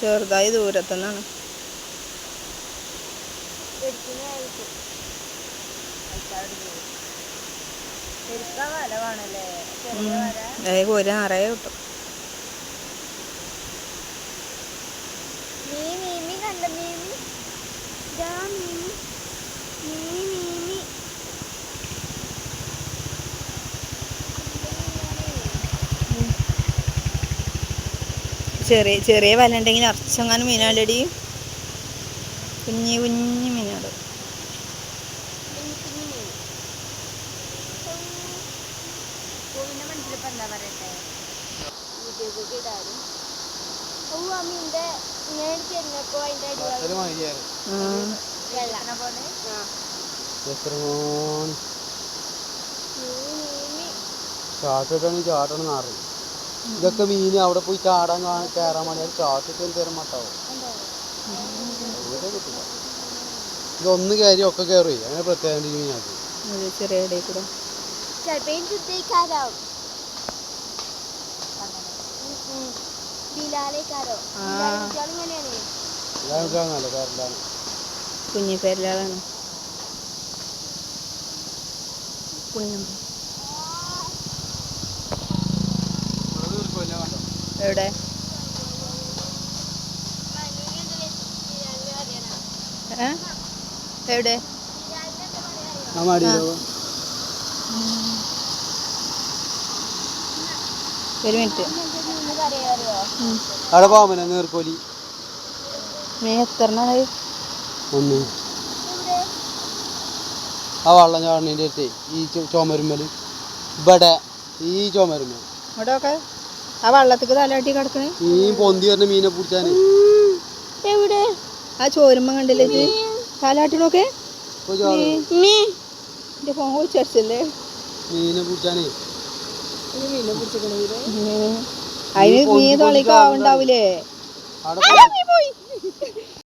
ചെറുതായി ദൂരത്തുനിന്നാണ്. ഒരു നിറയെ കിട്ടും. ചെറിയ ചെറിയ വല ഉണ്ടെങ്കിൽ നിറച്ചെങ്ങാനും മീനാലടി. കുഞ്ഞി കുഞ്ഞി മീനാട്. ചാട്ടണം നാറ്. ഇതൊക്കെ മീൻ അവിടെ പോയി ചാടാൻ കയറാൻ വേണ്ടി ചാട്ടിട്ട് എന്തേരം മട്ടാവും. ഇതൊന്ന് കയറി ഒക്കെ കയറി അങ്ങനെ പ്രത്യേകം മീനാക്കി. കുഞ്ഞിപ്പേരിലാണ്. എവിടെ എവിടെ ഒരു മിനിറ്റ്. അവിടെ പോകാൻ നീർക്കോലി മീൻ എത്രണ്ണാണ്? ഒന്ന് ആ വള്ളം ചാടണേൻ്റെ അടുത്ത് ഈ ചുമരുമ്മൽ ഇവിടെ ഈ ചുമരുമ്മൽ ഇവിടെയൊക്കെ ആ വള്ളത്തേക്ക് തലയാട്ടി കിടക്കണേ. ഈ പൊന്തി വരുന്ന മീനെ പിടിച്ചാന് എവിടെ ആ ചോരുമ്പ കണ്ടില്ലേ തലയാട്ടിനൊക്കെ ഫോൺ വിളിച്ചല്ലേ മീനെ പിടിച്ചാനേ. അതിന് മീൻ തൊളിക്കാവുണ്ടാവൂലേ?